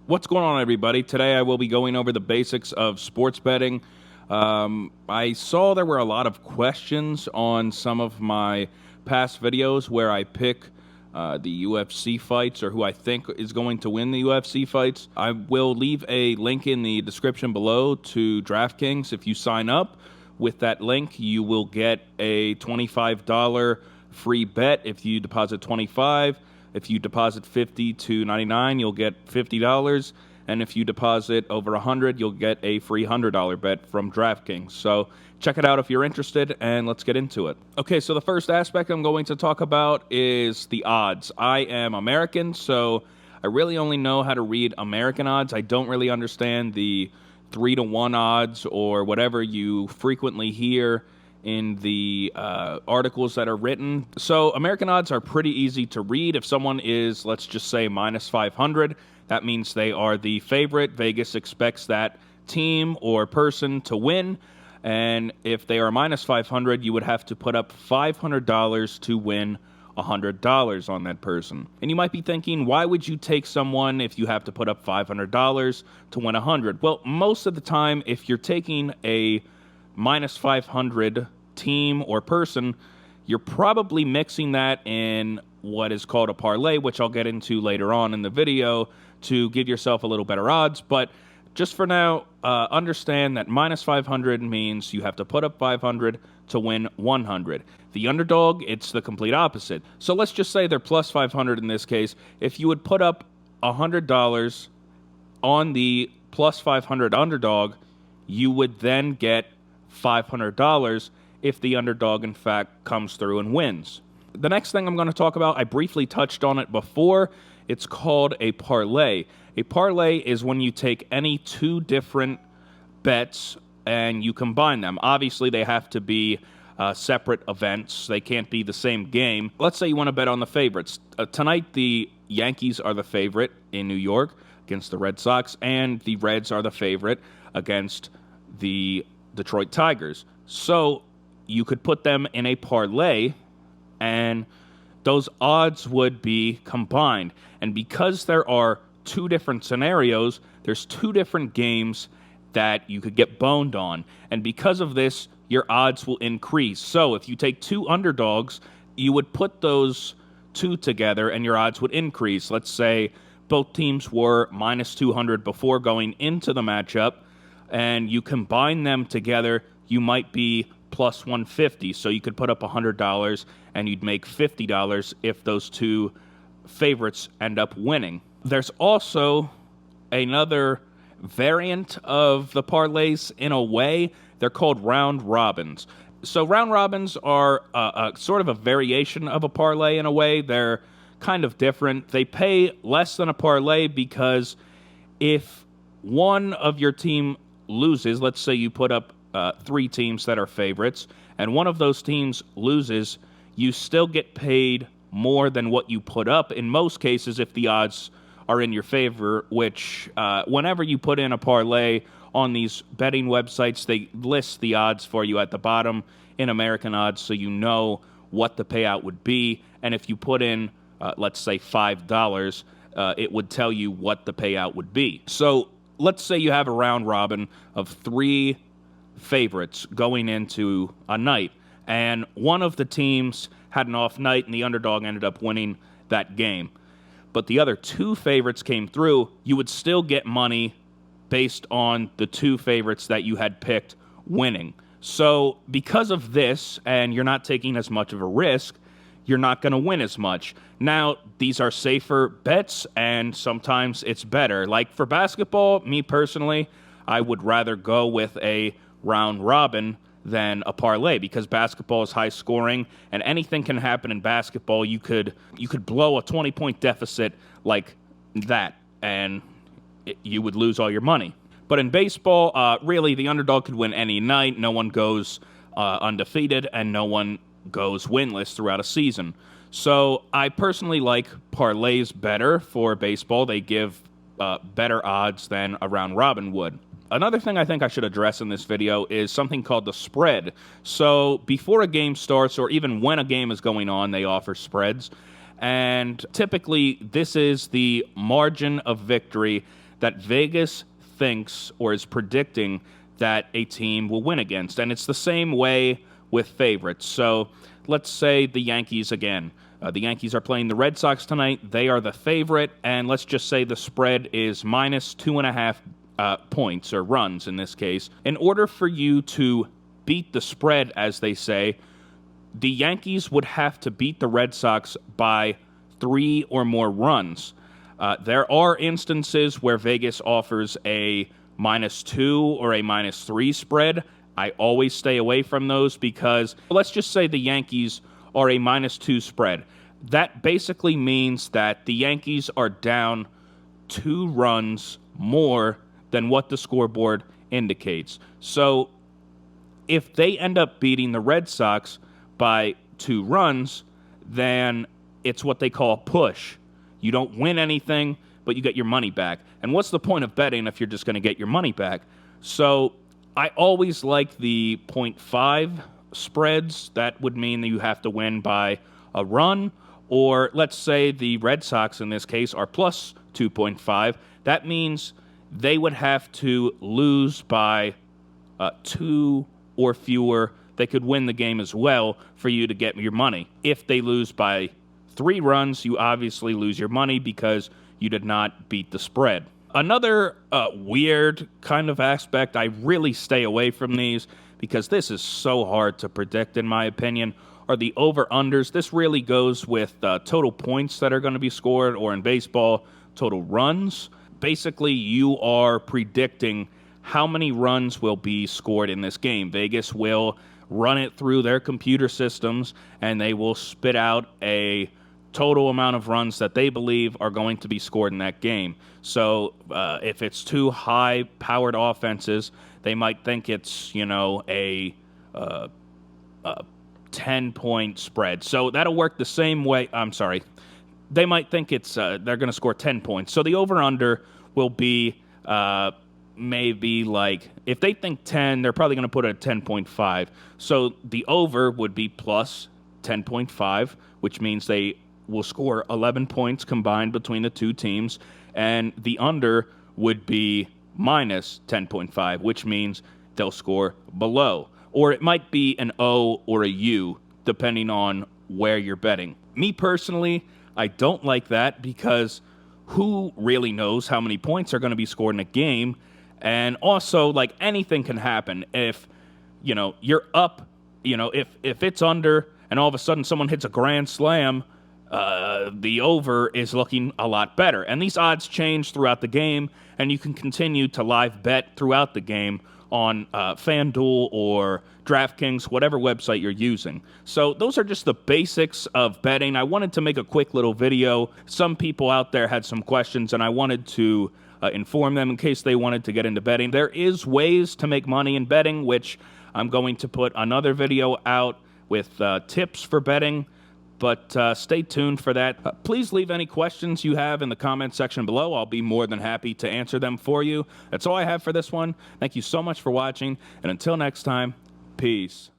What's going on, everybody? Today I will be going over the basics of sports betting. I saw there were a lot of questions on some of my past videos where I pick the UFC fights or who I think is going to win the UFC fights. I will leave a link in the description below to DraftKings. If you sign up with that link, you will get a $25 free bet if you deposit $25. If you deposit $50 to $99, you'll get $50. And if you deposit over $100, you'll get a free $100 bet from DraftKings. So check it out if you're interested, and let's get into it. Okay, so the first aspect I'm going to talk about is the odds. I am American, so I really only know how to read American odds. I don't really understand the 3-to-1 odds or whatever you frequently hear in the articles that are written. So American odds are pretty easy to read. If someone is, let's just say, minus 500, that means they are the favorite. Vegas expects that team or person to win. And if they are minus 500, you would have to put up $500 to win $100 on that person. And you might be thinking, why would you take someone if you have to put up $500 to win 100? Well, most of the time, if you're taking a minus 500 team or person, you're probably mixing that in what is called a parlay, which I'll get into later on in the video to give yourself a little better odds. But just for now, understand that minus 500 means you have to put up 500 to win 100. The underdog, it's the complete opposite. So let's just say they're plus 500 in this case. If you would put up $100 on the plus 500 underdog, you would then get $500 if the underdog, in fact, comes through and wins. The next thing I'm going to talk about, I briefly touched on it before. It's called a parlay. A parlay is when you take any two different bets and you combine them. Obviously, they have to be separate events. They can't be the same game. Let's say you want to bet on the favorites. Tonight, the Yankees are the favorite in New York against the Red Sox, and the Reds are the favorite against the Detroit Tigers. So you could put them in a parlay, and those odds would be combined. And because there are two different scenarios, there's two different games that you could get boned on. And because of this, your odds will increase. So if you take two underdogs, you would put those two together and your odds would increase. Let's say both teams were minus 200 before going into the matchup, and you combine them together, you might be plus 150. So you could put up $100 and you'd make $50 if those two favorites end up winning. There's also another variant of the parlays in a way. They're called round robins. So round robins are a sort of a variation of a parlay in a way. They're kind of different. They pay less than a parlay because if one of your team loses, let's say you put up three teams that are favorites, and one of those teams loses, you still get paid more than what you put up in most cases if the odds are in your favor, which whenever you put in a parlay on these betting websites, they list the odds for you at the bottom in American odds so you know what the payout would be. And if you put in, let's say, $5, it would tell you what the payout would be. So let's say you have a round robin of three favorites going into a night, and one of the teams had an off night and the underdog ended up winning that game, but the other two favorites came through. You would still get money based on the two favorites that you had picked winning. So because of this, and you're not taking as much of a risk, you're not going to win as much. Now, these are safer bets, and sometimes it's better. Like for basketball, me personally, I would rather go with a round robin than a parlay because basketball is high scoring and anything can happen in basketball. You could blow a 20-point deficit like that and you would lose all your money. But in baseball, really the underdog could win any night. No one goes undefeated and no one goes winless throughout a season. So I personally like parlays better for baseball. They give better odds than a round robin would. Another thing I think I should address in this video is something called the spread. So before a game starts, or even when a game is going on, they offer spreads. And typically, this is the margin of victory that Vegas thinks or is predicting that a team will win against. And it's the same way with favorites. So let's say the Yankees again. The Yankees are playing the Red Sox tonight. They are the favorite, and let's just say the spread is minus 2.5 points, or runs in this case. In order for you to beat the spread, as they say, the Yankees would have to beat the Red Sox by 3 or more runs. There are instances where Vegas offers a -2 or a -3 spread. I always stay away from those because let's just say the Yankees are a -2 spread. That basically means that the Yankees are down 2 runs more than what the scoreboard indicates. So if they end up beating the Red Sox by 2 runs, then it's what they call a push. You don't win anything, but you get your money back. And what's the point of betting if you're just going to get your money back? So I always like the 0.5 spreads. That would mean that you have to win by a run. Or let's say the Red Sox in this case are plus 2.5. That means they would have to lose by 2 or fewer. They could win the game as well for you to get your money. If they lose by 3 runs, you obviously lose your money because you did not beat the spread. Another weird kind of aspect, I really stay away from these because this is so hard to predict, in my opinion, are the over-unders. This really goes with total points that are going to be scored, or in baseball, total runs. Basically, you are predicting how many runs will be scored in this game. Vegas will run it through their computer systems, and they will spit out a total amount of runs that they believe are going to be scored in that game. So if it's 2 high-powered offenses, they might think it's, a 10-point spread. So that'll work the same way. I'm sorry. They might think it's they're going to score 10 points. So the over-under will be maybe like, if they think 10, they're probably going to put it at 10.5. So the over would be plus 10.5, which means they will score 11 points combined between the 2 teams, and the under would be minus 10.5, which means they'll score below. Or it might be an O or a U, depending on where you're betting. Me personally, I don't like that because who really knows how many points are going to be scored in a game? And also, like, anything can happen. If, you're up, if it's under and all of a sudden someone hits a grand slam, the over is looking a lot better. And these odds change throughout the game, and you can continue to live bet throughout the game on FanDuel or DraftKings, whatever website you're using. So those are just the basics of betting. I wanted to make a quick little video. Some people out there had some questions, and I wanted to inform them in case they wanted to get into betting. There is ways to make money in betting, which I'm going to put another video out with tips for betting. But stay tuned for that. Please leave any questions you have in the comment section below. I'll be more than happy to answer them for you. That's all I have for this one. Thank you so much for watching. And until next time, peace.